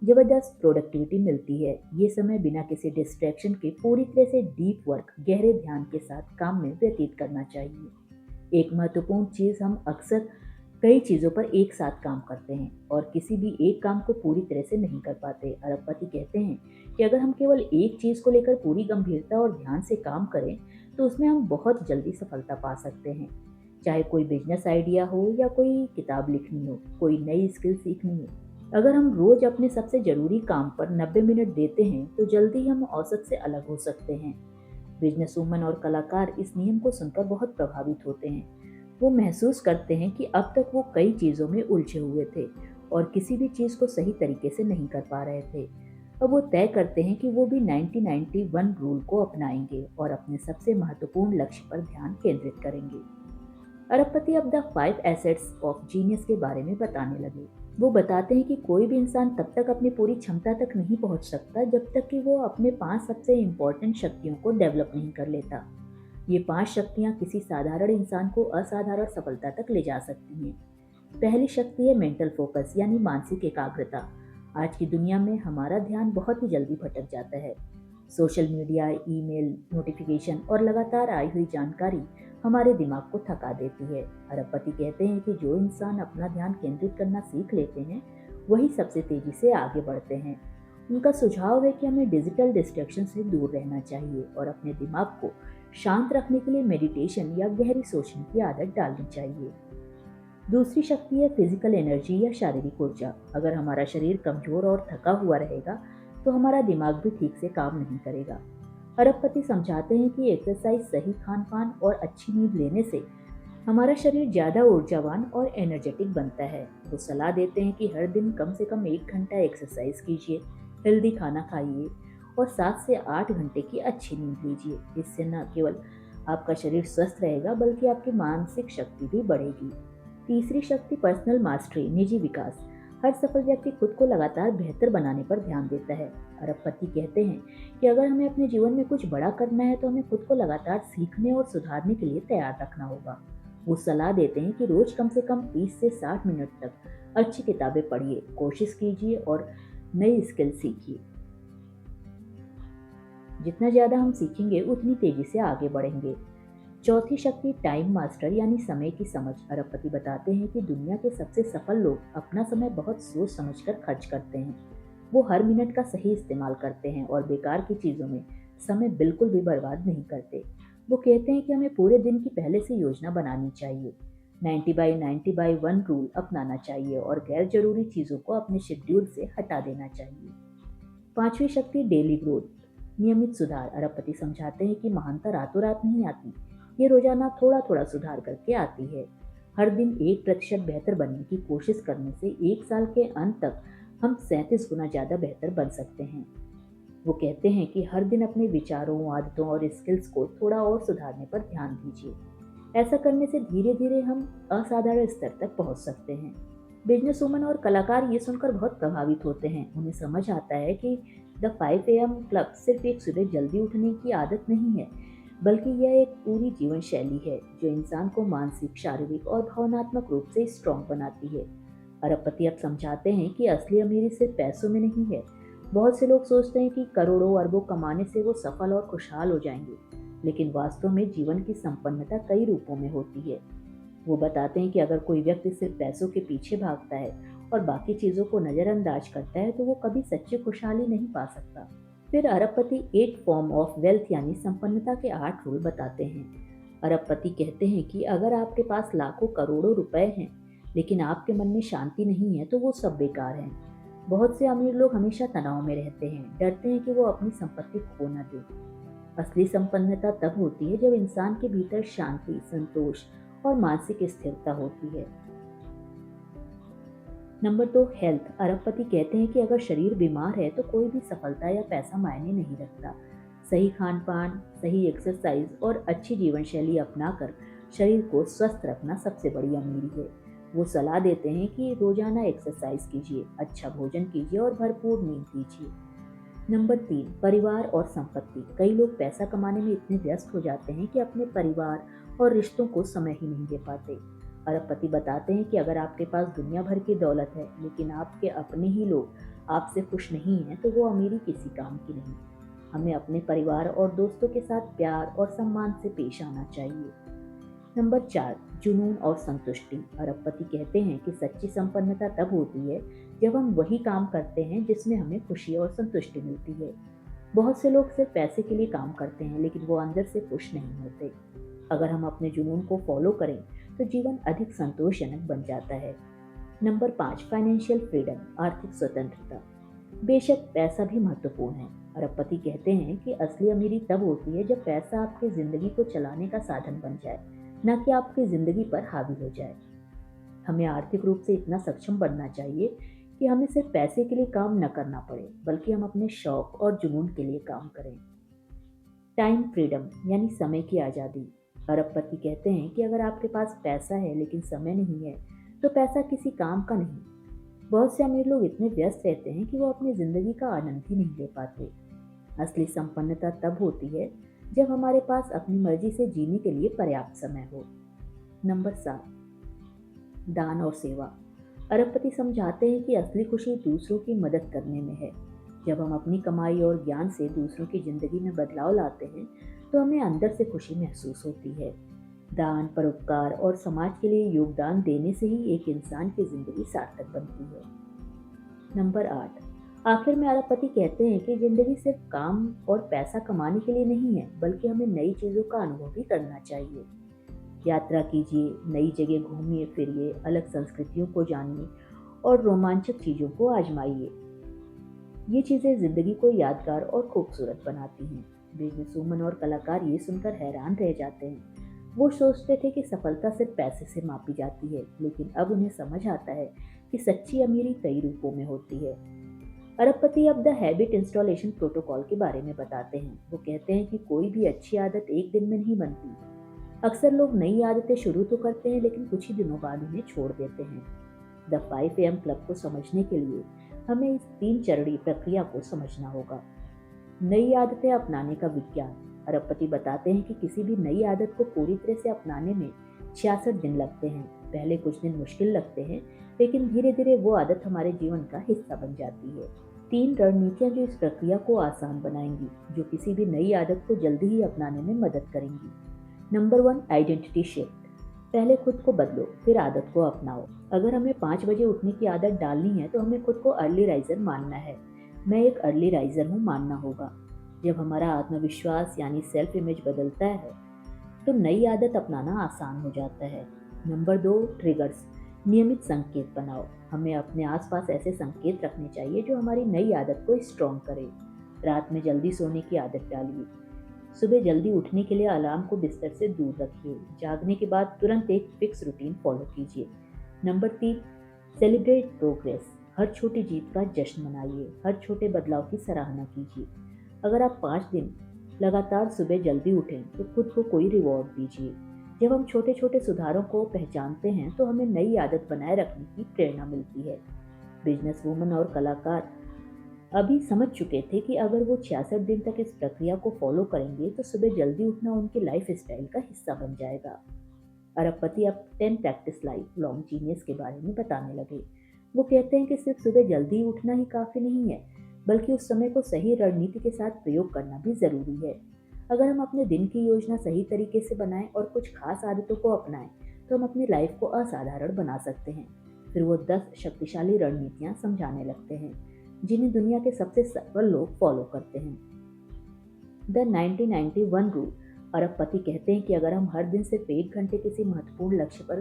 ज़बरदस्त प्रोडक्टिविटी मिलती है। ये समय बिना किसी डिस्ट्रैक्शन के पूरी तरह से डीप वर्क, गहरे ध्यान के साथ काम में व्यतीत करना चाहिए। एक महत्वपूर्ण चीज़, हम अक्सर कई चीज़ों पर एक साथ काम करते हैं और किसी भी एक काम को पूरी तरह से नहीं कर पाते। अरबपति कहते हैं कि अगर हम केवल एक चीज़ को लेकर पूरी गंभीरता और ध्यान से काम करें तो उसमें हम बहुत जल्दी सफलता पा सकते हैं। चाहे कोई बिजनेस आइडिया हो या कोई किताब लिखनी हो, कोई नई स्किल सीखनी हो, अगर हम रोज अपने सबसे जरूरी काम पर 90 मिनट देते हैं तो जल्दी हम औसत से अलग हो सकते हैं। बिजनेस वुमन और कलाकार इस नियम को सुनकर बहुत प्रभावित होते हैं। वो महसूस करते हैं कि अब तक वो कई चीज़ों में उलझे हुए थे और किसी भी चीज़ को सही तरीके से नहीं कर पा रहे थे। अब वो तय करते हैं कि वो भी 90-91 रूल को अपनाएंगे और अपने सबसे महत्वपूर्ण लक्ष्य पर ध्यान केंद्रित करेंगे। अरबपति अब द 5 एसेट्स ऑफ जीनियस के बारे में बताने लगे। वो बताते हैं कि कोई भी इंसान तब तक अपनी पूरी क्षमता तक नहीं पहुंच सकता जब तक कि वो अपने 5 सबसे इम्पोर्टेंट शक्तियों को डेवलप नहीं कर लेता। ये 5 शक्तियाँ किसी साधारण इंसान को असाधारण सफलता तक ले जा सकती हैं। पहली शक्ति है मेंटल फोकस, यानी मानसिक एकाग्रता। आज की दुनिया में हमारा ध्यान बहुत ही जल्दी भटक जाता है। सोशल मीडिया, ईमेल, नोटिफिकेशन और लगातार आई हुई जानकारी हमारे दिमाग को थका देती है। अरबपति कहते हैं कि जो इंसान अपना ध्यान केंद्रित करना सीख लेते हैं वही सबसे तेजी से आगे बढ़ते हैं। उनका सुझाव है कि हमें डिजिटल डिस्ट्रैक्शन से दूर रहना चाहिए और अपने दिमाग को शांत रखने के लिए मेडिटेशन या गहरी सोचने की आदत डालनी चाहिए। दूसरी शक्ति है फिजिकल एनर्जी या शारीरिक ऊर्जा। अगर हमारा शरीर कमजोर और थका हुआ रहेगा तो हमारा दिमाग भी ठीक से काम नहीं करेगा। अरबपति समझाते हैं कि एक्सरसाइज, सही खान पान और अच्छी नींद लेने से हमारा शरीर ज़्यादा ऊर्जावान और एनर्जेटिक बनता है। वो सलाह देते हैं कि हर दिन कम से कम 1 घंटा एक्सरसाइज कीजिए, हेल्दी खाना खाइए और 7 से 8 घंटे की अच्छी नींद लीजिए। इससे न केवल आपका शरीर स्वस्थ रहेगा बल्कि आपकी मानसिक शक्ति भी बढ़ेगी। तीसरी शक्ति पर्सनल मास्टरी, निजी विकास। हर सफल व्यक्ति खुद को लगातार बेहतर बनाने पर ध्यान देता है। अरबपति कहते हैं कि अगर हमें अपने जीवन में कुछ बड़ा करना है तो हमें खुद को लगातार सीखने और सुधारने के लिए तैयार रखना होगा। वो सलाह देते हैं कि रोज कम से कम 30 से 60 मिनट तक अच्छी किताबें पढ़िए, कोशिश कीजिए और नई स्किल सीखिए। जितना ज़्यादा हम सीखेंगे उतनी तेजी से आगे बढ़ेंगे। चौथी शक्ति टाइम मास्टर यानी समय की समझ। अरबपति बताते हैं कि दुनिया के सबसे सफल लोग अपना समय बहुत सोच समझकर खर्च करते हैं। वो हर मिनट का सही इस्तेमाल करते हैं और बेकार की चीज़ों में समय बिल्कुल भी बर्बाद नहीं करते। वो कहते हैं कि हमें पूरे दिन की पहले से योजना बनानी चाहिए, 90/90/1 रूल अपनाना चाहिए और गैर जरूरी चीज़ों को अपने शेड्यूल से हटा देना चाहिए। पांचवी शक्ति डेली ग्रोथ, नियमित सुधार। अरबपति समझाते हैं कि महानता रातों रात नहीं आती, ये रोजाना थोड़ा थोड़ा सुधार करके आती है। हर दिन 1% बेहतर बनने की कोशिश करने से 1 साल के अंत तक हम 37 गुना ज्यादा बेहतर बन सकते हैं। वो कहते हैं कि हर दिन अपने विचारों, आदतों और स्किल्स को थोड़ा और सुधारने पर ध्यान दीजिए। ऐसा करने से धीरे धीरे हम असाधारण स्तर तक पहुंच सकते हैं। बिजनेस वुमन और कलाकार ये सुनकर बहुत प्रभावित होते हैं। उन्हें समझ आता है कि द 5 AM क्लब सिर्फ एक सुबह जल्दी उठने की आदत नहीं है, बल्कि यह एक पूरी जीवन शैली है जो इंसान को मानसिक, शारीरिक और भावनात्मक रूप से स्ट्रॉन्ग बनाती है। अरबपति अब समझाते हैं कि असली अमीरी सिर्फ पैसों में नहीं है। बहुत से लोग सोचते हैं कि करोड़ों अरबों कमाने से वो सफल और खुशहाल हो जाएंगे, लेकिन वास्तव में जीवन की संपन्नता कई रूपों में होती है। वो बताते हैं कि अगर कोई व्यक्ति सिर्फ पैसों के पीछे भागता है और बाकी चीजों को नजरअंदाज करता है तो वो कभी सच्ची खुशहाली नहीं पा सकता। फिर अरबपति 8 फॉर्म ऑफ वेल्थ यानी संपन्नता के 8 रूल बताते हैं। अरबपति कहते हैं कि अगर आपके पास लाखों करोड़ों रुपए हैं लेकिन आपके मन में शांति नहीं है तो वो सब बेकार हैं। बहुत से अमीर लोग हमेशा तनाव में रहते हैं, डरते हैं कि वो अपनी संपत्ति खो न दे। असली संपन्नता तब होती है जब इंसान के भीतर शांति, संतोष और मानसिक स्थिरता होती है। Number 2, health. अरबपति कहते हैं कि अगर शरीर बीमार है तो कोई भी सफलता या पैसा मायने नहीं रखता। सही खान पान, सही एक्सरसाइज और अच्छी जीवन शैली अपनाकर शरीर को स्वस्थ रखना सबसे बड़ी अमीरी है। वो सलाह देते हैं कि रोजाना एक्सरसाइज कीजिए, अच्छा भोजन कीजिए और भरपूर नींद कीजिए। नंबर 3, परिवार और संपत्ति। कई लोग पैसा कमाने में इतने व्यस्त हो जाते हैं कि अपने परिवार और रिश्तों को समय ही नहीं दे पाते। अरबपति बताते हैं कि अगर आपके पास दुनिया भर की दौलत है लेकिन आपके अपने ही लोग आपसे खुश नहीं हैं तो वो अमीरी किसी काम की नहीं। हमें अपने परिवार और दोस्तों के साथ प्यार और सम्मान से पेश आना चाहिए। नंबर 4, जुनून और संतुष्टि। अरबपति कहते हैं कि सच्ची संपन्नता तब होती है जब हम वही काम करते हैं जिसमें हमें खुशी और संतुष्टि मिलती है। बहुत से लोग सिर्फ पैसे के लिए काम करते हैं लेकिन वो अंदर से खुश नहीं होते। अगर हम अपने जुनून को फॉलो करें तो जीवन अधिक संतोषजनक बन जाता है। नंबर 5, फाइनेंशियल फ्रीडम, आर्थिक स्वतंत्रता। बेशक पैसा भी महत्वपूर्ण है। अरबपति कहते हैं कि असली अमीरी तब होती है जब पैसा आपकी जिंदगी को चलाने का साधन बन जाए, न कि आपकी जिंदगी पर हावी हो जाए। हमें आर्थिक रूप से इतना सक्षम बनना चाहिए कि हमें सिर्फ पैसे के लिए काम न करना पड़े, बल्कि हम अपने शौक और जुनून के लिए काम करें। टाइम फ्रीडम यानी समय की आज़ादी। अरबपति कहते हैं कि अगर आपके पास पैसा है लेकिन समय नहीं है तो पैसा किसी काम का नहीं। बहुत से अमीर लोग इतने व्यस्त रहते हैं कि वो अपनी जिंदगी का आनंद ही नहीं ले पाते। असली संपन्नता तब होती है जब हमारे पास अपनी मर्जी से जीने के लिए पर्याप्त समय हो। नंबर 7, दान और सेवा। अरबपति समझाते हैं कि असली खुशी दूसरों की मदद करने में है। जब हम अपनी कमाई और ज्ञान से दूसरों की जिंदगी में बदलाव लाते हैं तो हमें अंदर से खुशी महसूस होती है। दान, परोपकार और समाज के लिए योगदान देने से ही एक इंसान की जिंदगी सार्थक बनती है। नंबर 8, आखिर में अरबपति कहते हैं कि जिंदगी सिर्फ काम और पैसा कमाने के लिए नहीं है, बल्कि हमें नई चीजों का अनुभव भी करना चाहिए। यात्रा कीजिए, नई जगह घूमिए फिरिए, अलग संस्कृतियों को जानिए और रोमांचक चीजों को आजमाइए। ये चीजें जिंदगी को यादगार और खूबसूरत बनाती हैं। बिजनेस वुमन और कलाकार ये सुनकर हैरान रह जाते हैं। वो सोचते थे कि सफलता सिर्फ पैसे से मापी जाती है, लेकिन अब उन्हें समझ आता है कि सच्ची अमीरी कई रूपों में होती है। अरबपति अब द हैबिट इंस्टॉलेशन प्रोटोकॉल के बारे में बताते हैं। वो कहते हैं कि कोई भी अच्छी आदत एक दिन में नहीं बनती। अक्सर लोग नई आदतें शुरू तो करते हैं लेकिन कुछ ही दिनों बाद उन्हें छोड़ देते हैं। द 5 AM क्लब को समझने के लिए हमें इस 3 चरणीय प्रक्रिया को समझना होगा। नई आदतें अपनाने का विज्ञान। अरबपति बताते हैं कि किसी भी नई आदत को पूरी तरह से अपनाने में 66 दिन लगते हैं। पहले कुछ दिन मुश्किल लगते हैं, लेकिन धीरे धीरे वो आदत हमारे जीवन का हिस्सा बन जाती है। 3 रणनीतियां जो इस प्रक्रिया को आसान बनाएंगी, जो किसी भी नई आदत को जल्दी ही अपनाने में मदद करेंगी। Number 1, identity shift. पहले खुद को बदलो, फिर आदत को अपनाओ। अगर हमें 5 बजे उठने की आदत डालनी है तो हमें खुद को अर्ली राइजर मानना है। मैं एक अर्ली राइजर हूँ मानना होगा। जब हमारा आत्मविश्वास यानी सेल्फ इमेज बदलता है तो नई आदत अपनाना आसान हो जाता है। Number 2, triggers. नियमित संकेत बनाओ। हमें अपने आसपास ऐसे संकेत रखने चाहिए जो हमारी नई आदत को स्ट्रॉन्ग करे। रात में जल्दी सोने की आदत डालिए। सुबह जल्दी उठने के लिए अलार्म को बिस्तर से दूर रखिए। जागने के बाद तुरंत एक फिक्स रूटीन फॉलो कीजिए। Number 3, celebrate progress. हर छोटी जीत का जश्न मनाइए, हर छोटे बदलाव की सराहना कीजिए। अगर आप 5 दिन लगातार सुबह जल्दी उठें तो खुद को कोई रिवॉर्ड दीजिए। जब हम छोटे छोटे सुधारों को पहचानते हैं तो हमें नई आदत बनाए रखने की प्रेरणा मिलती है। बिजनेस वूमन और कलाकार अभी समझ चुके थे कि अगर वो 66 दिन तक इस प्रक्रिया को फॉलो करेंगे तो सुबह जल्दी उठना उनकी लाइफ स्टाइल का हिस्सा बन जाएगा। अरबपति अब 10 प्रैक्टिस लाइफ लॉन्ग जीनियस के बारे में बताने लगे। वो कहते हैं कि सिर्फ सुबह जल्दी उठना ही काफ़ी नहीं है, बल्कि उस समय को सही रणनीति के साथ प्रयोग करना भी ज़रूरी है। अगर हम अपने दिन की योजना सही तरीके से बनाएं और कुछ खास आदतों को अपनाएं तो हम अपनी लाइफ को असाधारण बना सकते हैं। फिर वो 10 शक्तिशाली रणनीतियां समझाने लगते हैं जिन्हें दुनिया के सबसे सफल लोग फॉलो करते हैं। The 1991 rule. अरबपति कहते हैं कि अगर हम हर दिन सिर्फ 1 घंटे किसी महत्वपूर्ण लक्ष्य पर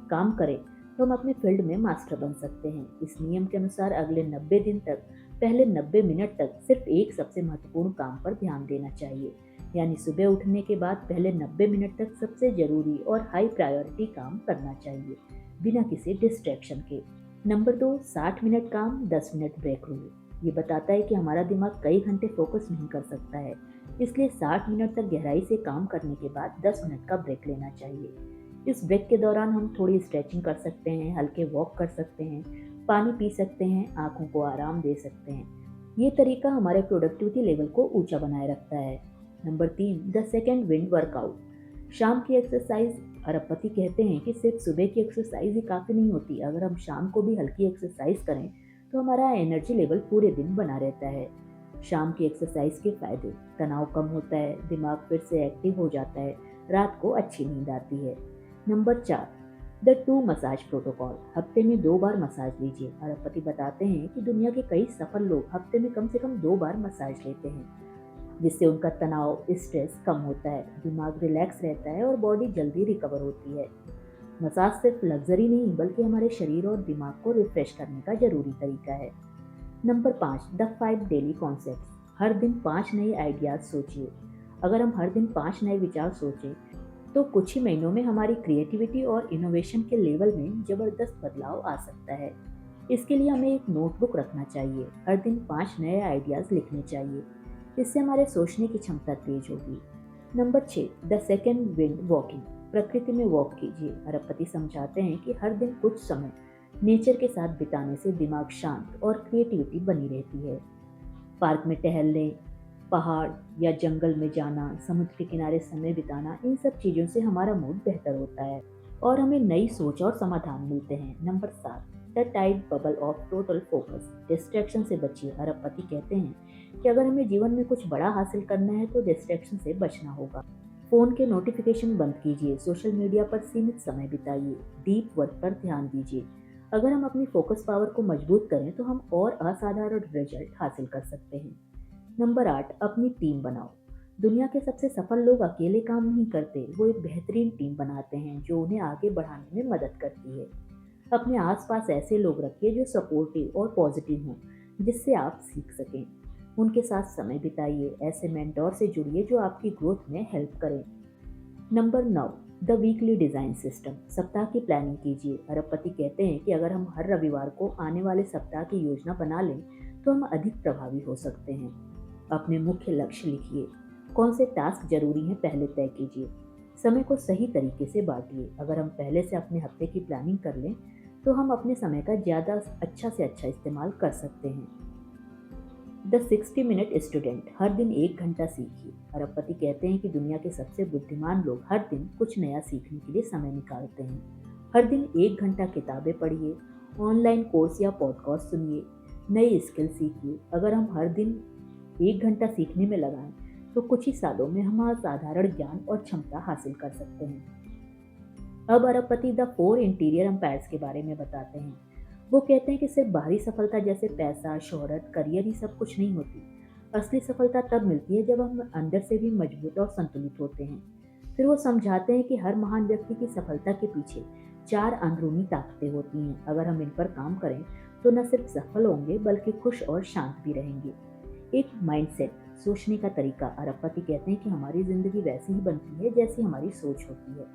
काम करें तो हम अपने फील्ड में मास्टर बन सकते हैं। इस नियम के अनुसार अगले 90 दिन तक पहले 90 मिनट तक सिर्फ एक सबसे महत्वपूर्ण काम पर ध्यान देना चाहिए। यानी सुबह उठने के बाद पहले 90 मिनट तक सबसे जरूरी और हाई प्रायोरिटी काम करना चाहिए, बिना किसी डिस्ट्रैक्शन के। नंबर 2, 60 मिनट काम 10 मिनट ब्रेक रूल। ये बताता है कि हमारा दिमाग कई घंटे फोकस नहीं कर सकता है, इसलिए 60 मिनट तक गहराई से काम करने के बाद 10 मिनट का ब्रेक लेना चाहिए। इस ब्रेक के दौरान हम थोड़ी स्ट्रेचिंग कर सकते हैं, हल्के वॉक कर सकते हैं, पानी पी सकते हैं, आंखों को आराम दे सकते हैं। ये तरीका हमारे प्रोडक्टिविटी लेवल को ऊंचा बनाए रखता है। Number 3, the second wind workout. शाम की एक्सरसाइज। अरबपति कहते हैं कि सिर्फ सुबह की एक्सरसाइज ही काफ़ी नहीं होती। अगर हम शाम को भी हल्की एक्सरसाइज करें तो हमारा एनर्जी लेवल पूरे दिन बना रहता है। शाम की एक्सरसाइज के फायदे: तनाव कम होता है, दिमाग फिर से एक्टिव हो जाता है, रात को अच्छी नींद आती है। Number 4, the 2 massage protocol. हफ्ते में 2 बार मसाज लीजिए। अरबपति बताते हैं कि दुनिया के कई सफल लोग हफ्ते में कम से कम 2 बार मसाज लेते हैं, जिससे उनका तनाव, स्ट्रेस कम होता है, दिमाग रिलैक्स रहता है और बॉडी जल्दी रिकवर होती है। मसाज सिर्फ लग्जरी नहीं बल्कि हमारे शरीर और दिमाग को रिफ्रेश करने का जरूरी तरीका है। Number 5, the 5 daily concepts. हर दिन 5 नए आइडियाज सोचिए। अगर हम हर दिन 5 नए विचार सोचें तो कुछ ही महीनों में हमारी क्रिएटिविटी और इनोवेशन के लेवल में जबरदस्त बदलाव आ सकता है। इसके लिए हमें एक नोटबुक रखना चाहिए, हर दिन 5 नए आइडियाज लिखने चाहिए। इससे हमारे सोचने की क्षमता तेज होगी। Number 6, the second wind walking. प्रकृति में वॉक कीजिए। अरबपति समझाते हैं कि हर दिन कुछ समय नेचर के साथ बिताने से दिमाग शांत और क्रिएटिविटी बनी रहती है। पार्क में टहलने, पहाड़ या जंगल में जाना, समुद्र के किनारे समय बिताना, इन सब चीज़ों से हमारा मूड बेहतर होता है और हमें नई सोच और समाधान मिलते हैं। Number 7, the tight bubble of total focus. Distraction से बचिए। अरबपति कहते हैं कि अगर हमें जीवन में कुछ बड़ा हासिल करना है तो डिस्ट्रैक्शन से बचना होगा। फ़ोन के नोटिफिकेशन बंद कीजिए, सोशल मीडिया पर सीमित समय बिताइए, डीप वर्क पर ध्यान दीजिए। अगर हम अपनी फोकस पावर को मजबूत करें तो हम और असाधारण रिजल्ट हासिल कर सकते हैं। नंबर 8, अपनी टीम बनाओ। दुनिया के सबसे सफल लोग अकेले काम नहीं करते, वो एक बेहतरीन टीम बनाते हैं जो उन्हें आगे बढ़ाने में मदद करती है। अपने आसपास ऐसे लोग रखिए जो सपोर्टिव और पॉजिटिव हों, जिससे आप सीख सकें। उनके साथ समय बिताइए, ऐसे मेंटोर से जुड़िए जो आपकी ग्रोथ में हेल्प करें। Number 9, the weekly design system. सप्ताह की प्लानिंग कीजिए। अरबपति कहते हैं कि अगर हम हर रविवार को आने वाले सप्ताह की योजना बना लें तो हम अधिक प्रभावी हो सकते हैं। अपने मुख्य लक्ष्य लिखिए, कौन से टास्क जरूरी हैं पहले तय कीजिए। समय को सही तरीके से बांटिए। अगर हम पहले से अपने हफ्ते की प्लानिंग कर लें तो हम अपने समय का ज़्यादा अच्छा से अच्छा इस्तेमाल कर सकते हैं। The 60 minute student. हर दिन 1 घंटा सीखिए। अरबपति कहते हैं कि दुनिया के सबसे बुद्धिमान लोग हर दिन कुछ नया सीखने के लिए समय निकालते हैं। हर दिन 1 घंटा किताबें पढ़िए, ऑनलाइन कोर्स या पॉडकास्ट सुनिए, नई स्किल सीखिए। अगर हम हर दिन 1 घंटा सीखने में लगाएं तो कुछ ही सालों में हम असाधारण ज्ञान और क्षमता हासिल कर सकते हैं। अब अरबपति द फोर इंटीरियर एम्पायर्स के बारे में बताते हैं। वो कहते हैं कि सिर्फ बाहरी सफलता जैसे पैसा, शोहरत, करियर ही सब कुछ नहीं होती। असली सफलता तब मिलती है जब हम अंदर से भी मजबूत और संतुलित होते हैं। फिर वो समझाते हैं कि हर महान व्यक्ति की सफलता के पीछे 4 अंदरूनी ताकतें होती हैं। अगर हम इन पर काम करें तो न सिर्फ सफल होंगे बल्कि खुश और शांत भी रहेंगे। एक माइंडसेट, सोचने का तरीका। अरबपति कहते हैं कि हमारी जिंदगी वैसी ही बनती है जैसी हमारी सोच होती है।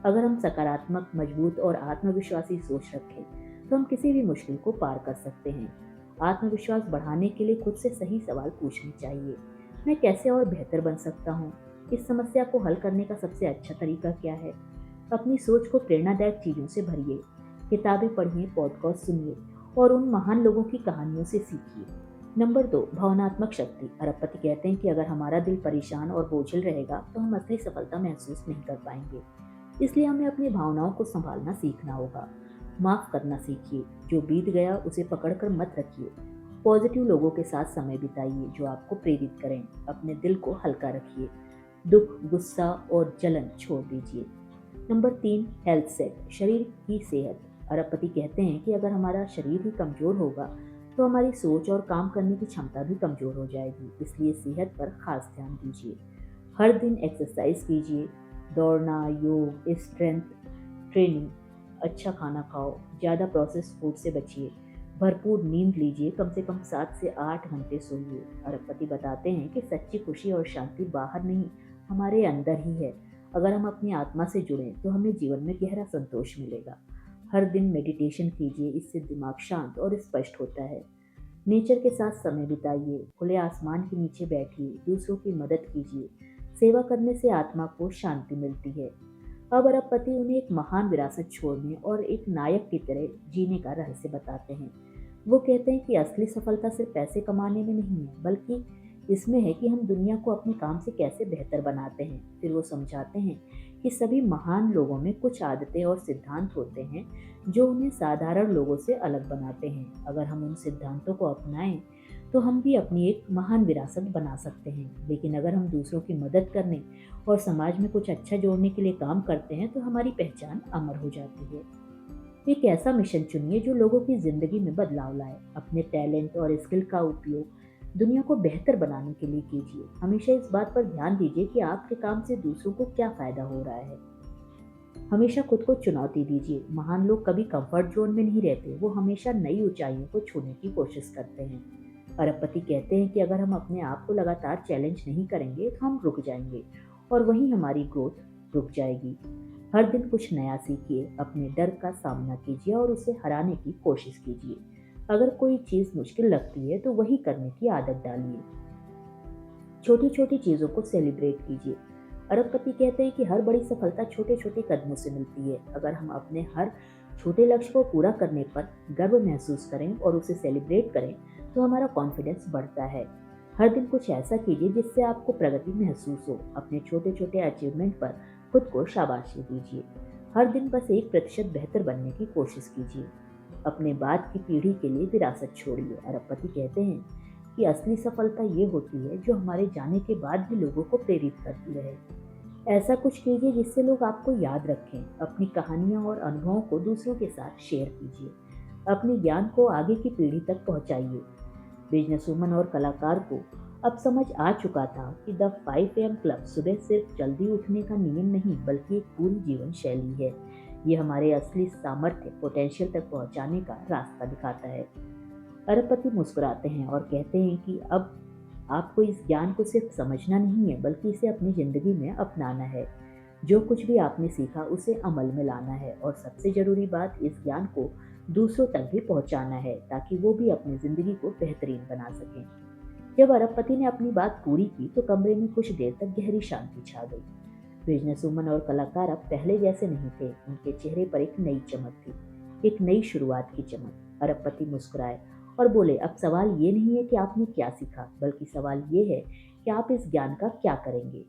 अगर हम सकारात्मक, मजबूत और आत्मविश्वासी सोच रखें तो हम किसी भी मुश्किल को पार कर सकते हैं। आत्मविश्वास बढ़ाने के लिए खुद से सही सवाल पूछने चाहिए। मैं कैसे और बेहतर बन सकता हूँ? इस समस्या को हल करने का सबसे अच्छा तरीका क्या है? अपनी सोच को प्रेरणादायक चीजों से भरिए। किताबें पढ़िए, पॉडकास्ट सुनिए और उन महान लोगों की कहानियों से सीखिए। नंबर 2, भावनात्मक शक्ति। अरबपति कहते हैं कि अगर हमारा दिल परेशान और बोझिल रहेगा तो हम असली सफलता महसूस नहीं कर पाएंगे। इसलिए हमें अपनी भावनाओं को संभालना सीखना होगा। माफ करना सीखिए। जो बीत गया उसे पकड़कर मत रखिए। पॉजिटिव लोगों के साथ समय बिताइए जो आपको प्रेरित करें। अपने दिल को हल्का रखिए। दुख, गुस्सा और जलन छोड़ दीजिए। नंबर 3, हेल्थ सेट, शरीर की सेहत। अरबपति कहते हैं कि अगर हमारा शरीर ही कमजोर होगा तो हमारी सोच और काम करने की क्षमता भी कमजोर हो जाएगी। इसलिए सेहत पर खास ध्यान दीजिए। हर दिन एक्सरसाइज कीजिए, दौड़ना, योग, स्ट्रेंथ ट्रेनिंग, अच्छा खाना खाओ, ज़्यादा प्रोसेस्ड फूड से बचिए, भरपूर नींद लीजिए, कम से कम 7 से 8 घंटे सोइए। अरबपति बताते हैं कि सच्ची खुशी और शांति बाहर नहीं, हमारे अंदर ही है। अगर हम अपनी आत्मा से जुड़ें तो हमें जीवन में गहरा संतोष मिलेगा। हर दिन मेडिटेशन कीजिए, इससे दिमाग शांत और स्पष्ट होता है। नेचर के साथ समय बिताइए, खुले आसमान के नीचे बैठिए, दूसरों की मदद कीजिए। सेवा करने से आत्मा को शांति मिलती है। अब अरबपति उन्हें एक महान विरासत छोड़ने और एक नायक की तरह जीने का रहस्य बताते हैं। वो कहते हैं कि असली सफलता सिर्फ पैसे कमाने में नहीं है बल्कि इसमें है कि हम दुनिया को अपने काम से कैसे बेहतर बनाते हैं। फिर वो समझाते हैं कि सभी महान लोगों में कुछ आदतें और सिद्धांत होते हैं जो उन्हें साधारण लोगों से अलग बनाते हैं। अगर हम उन सिद्धांतों को अपनाएं तो हम भी अपनी एक महान विरासत बना सकते हैं। लेकिन अगर हम दूसरों की मदद करने और समाज में कुछ अच्छा जोड़ने के लिए काम करते हैं तो हमारी पहचान अमर हो जाती है। एक ऐसा मिशन चुनिए जो लोगों की जिंदगी में बदलाव लाए। अपने टैलेंट और स्किल का उपयोग दुनिया को बेहतर बनाने के लिए कीजिए। हमेशा इस बात पर ध्यान दीजिए कि आपके काम से दूसरों को क्या फायदा हो रहा है। हमेशा खुद को चुनौती दीजिए। महान लोग कभी कंफर्ट जोन में नहीं रहते, वो हमेशा नई ऊंचाइयों को छूने की कोशिश करते हैं। अरबपति कहते हैं कि अगर हम अपने आप को लगातार चैलेंज नहीं करेंगे तो हम रुक जाएंगे और वहीं हमारी ग्रोथ रुक जाएगी। हर दिन कुछ नया सीखिए, अपने डर का सामना कीजिए और उसे हराने की कोशिश कीजिए। अगर कोई चीज़ मुश्किल लगती है तो वही करने की आदत डालिए। छोटी छोटी चीज़ों को सेलिब्रेट कीजिए। अरबपति कहते हैं कि हर बड़ी सफलता छोटे छोटे कदमों से मिलती है। अगर हम अपने हर छोटे लक्ष्य को पूरा करने पर गर्व महसूस करें और उसे सेलिब्रेट करें तो हमारा कॉन्फिडेंस बढ़ता है। हर दिन कुछ ऐसा कीजिए जिससे आपको प्रगति महसूस हो। अपने छोटे छोटे अचीवमेंट पर खुद को शाबाशी दीजिए। हर दिन बस 1% बेहतर बनने की कोशिश कीजिए। अपने बाद की पीढ़ी के लिए विरासत छोड़िए। अरबपति कहते हैं कि असली सफलता ये होती है जो हमारे जाने के बाद भी लोगों को प्रेरित करती रहे। ऐसा कुछ कीजिए जिससे लोग आपको याद रखें। अपनी कहानियाँ और अनुभवों को दूसरों के साथ शेयर कीजिए। अपने ज्ञान को आगे की पीढ़ी तक पहुँचाइए। बिजनेसवुमन और कलाकार को अब समझ आ चुका था कि द 5 AM क्लब सुबह सिर्फ जल्दी उठने का नियम नहीं बल्कि एक पूरी जीवन शैली है। ये हमारे असली सामर्थ्य, पोटेंशियल तक पहुंचाने का रास्ता दिखाता है। अरबपति मुस्कुराते हैं और कहते हैं कि अब आपको इस ज्ञान को सिर्फ समझना नहीं है बल्कि इसे अपनी जिंदगी में अपनाना है। जो कुछ भी आपने सीखा उसे अमल में लाना है और सबसे जरूरी बात, इस ज्ञान को दूसरों तक भी पहुंचाना है ताकि वो भी अपनी जिंदगी को बेहतरीन बना सकें। जब अरबपति ने अपनी बात पूरी की तो कमरे में कुछ देर तक गहरी शांति छा गई। बिजनेसवुमन और कलाकार अब पहले जैसे नहीं थे। उनके चेहरे पर एक नई चमक थी, एक नई शुरुआत की चमक। अरबपति मुस्कुराए और बोले, अब सवाल ये नहीं है कि आपने क्या सीखा बल्कि सवाल ये है कि आप इस ज्ञान का क्या करेंगे।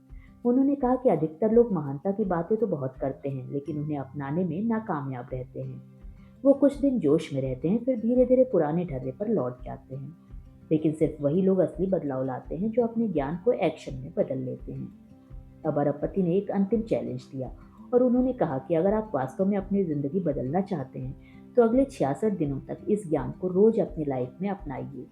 उन्होंने कहा कि अधिकतर लोग महानता की बातें तो बहुत करते हैं लेकिन उन्हें अपनाने में नाकामयाब रहते हैं। वो कुछ दिन जोश में रहते हैं फिर धीरे धीरे पुराने ढर्रे पर लौट जाते हैं। लेकिन सिर्फ वही लोग असली बदलाव लाते हैं जो अपने ज्ञान को एक्शन में बदल लेते हैं। अब अरबपति ने एक अंतिम चैलेंज दिया और उन्होंने कहा कि अगर आप वास्तव में अपनी ज़िंदगी बदलना चाहते हैं तो अगले 66 दिनों तक इस ज्ञान को रोज अपनी लाइफ में अपनाइए।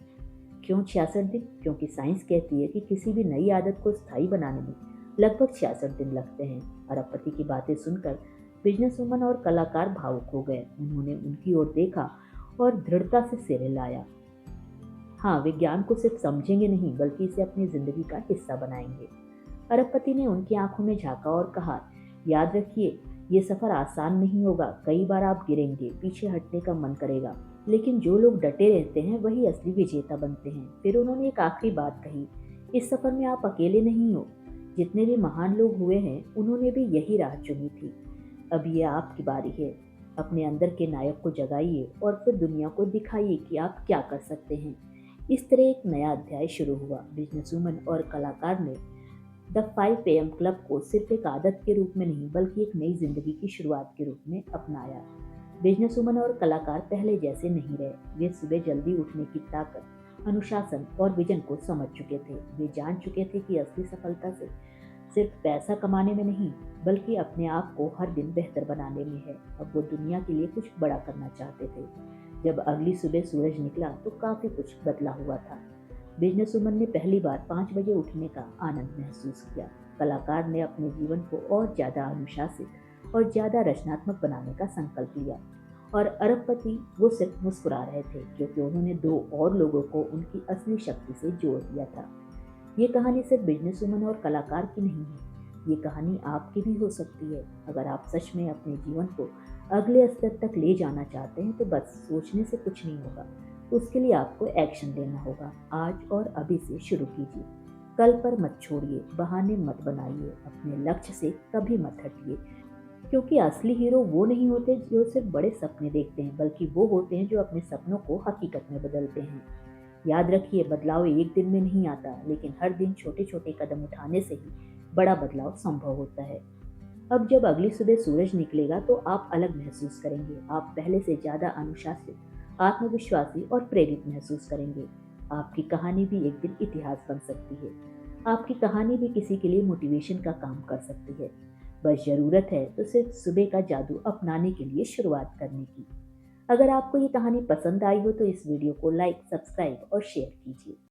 क्यों 66 दिन? क्योंकि साइंस कहती है कि किसी भी नई आदत को स्थायी बनाने में लगभग 66 दिन लगते हैं। अरबपति की बातें सुनकर बिजनेस वुमन और कलाकार भावुक हो गए। उन्होंने उनकी ओर देखा और दृढ़ता से सिर हिलाया। हाँ, वे ज्ञान को सिर्फ समझेंगे नहीं बल्कि इसे अपनी जिंदगी का हिस्सा बनाएंगे। अरबपति ने उनकी आंखों में झांका और कहा, याद रखिए, ये सफर आसान नहीं होगा। कई बार आप गिरेंगे, पीछे हटने का मन करेगा, लेकिन जो लोग डटे रहते हैं वही असली विजेता बनते हैं। फिर उन्होंने एक आखिरी बात कही, इस सफर में आप अकेले नहीं हो। जितने भी महान लोग हुए हैं उन्होंने भी यही राह चुनी थी। अब ये आपकी बारी है। अपने अंदर के नायक को जगाइए और फिर दुनिया को दिखाइए कि आप क्या कर सकते हैं। इस तरह एक नया अध्याय शुरू हुआ। बिजनेस वुमन और कलाकार ने द 5 AM क्लब को सिर्फ एक आदत के रूप में नहीं बल्कि एक नई जिंदगी की शुरुआत के रूप में अपनाया। बिजनेस वुमन और कलाकार पहले जैसे नहीं रहे। वे सुबह जल्दी उठने की ताकत, अनुशासन और विजन को समझ चुके थे। वे जान चुके थे कि असली सफलता से सिर्फ पैसा कमाने में नहीं बल्कि अपने आप को हर दिन बेहतर बनाने में है। अब वो दुनिया के लिए कुछ बड़ा करना चाहते थे। जब अगली सुबह सूरज निकला तो काफी कुछ बदला हुआ था। बिजनेस वुमन ने पहली बार 5 बजे उठने का आनंद महसूस किया। कलाकार ने अपने जीवन को और ज्यादा अनुशासित और ज्यादा रचनात्मक बनाने का संकल्प लिया। और अरबपति वो सिर्फ मुस्कुरा रहे थे क्योंकि उन्होंने 2 और लोगों को उनकी असली शक्ति से जोड़ दिया था। ये कहानी सिर्फ बिजनेस वुमन और कलाकार की नहीं है, ये कहानी आपकी भी हो सकती है। अगर आप सच में अपने जीवन को अगले स्तर तक ले जाना चाहते हैं तो बस सोचने से कुछ नहीं होगा, उसके लिए आपको एक्शन लेना होगा। आज और अभी से शुरू कीजिए। कल पर मत छोड़िए, बहाने मत बनाइए, अपने लक्ष्य से कभी मत हटिए। क्योंकि असली हीरो वो नहीं होते जो सिर्फ बड़े सपने देखते हैं, बल्कि वो होते हैं जो अपने सपनों को हकीकत में बदलते हैं। याद रखिए, बदलाव एक दिन में नहीं आता, लेकिन हर दिन छोटे छोटे कदम उठाने से ही बड़ा बदलाव संभव होता है। अब जब अगली सुबह सूरज निकलेगा तो आप अलग महसूस करेंगे। आप पहले से ज्यादा अनुशासित, आत्मविश्वासी और प्रेरित महसूस करेंगे। आपकी कहानी भी एक दिन इतिहास बन सकती है। आपकी कहानी भी किसी के लिए मोटिवेशन का काम कर सकती है। बस जरूरत है तो सिर्फ सुबह का जादू अपनाने के लिए शुरुआत करने की। अगर आपको ये कहानी पसंद आई हो तो इस वीडियो को लाइक, सब्सक्राइब और शेयर कीजिए।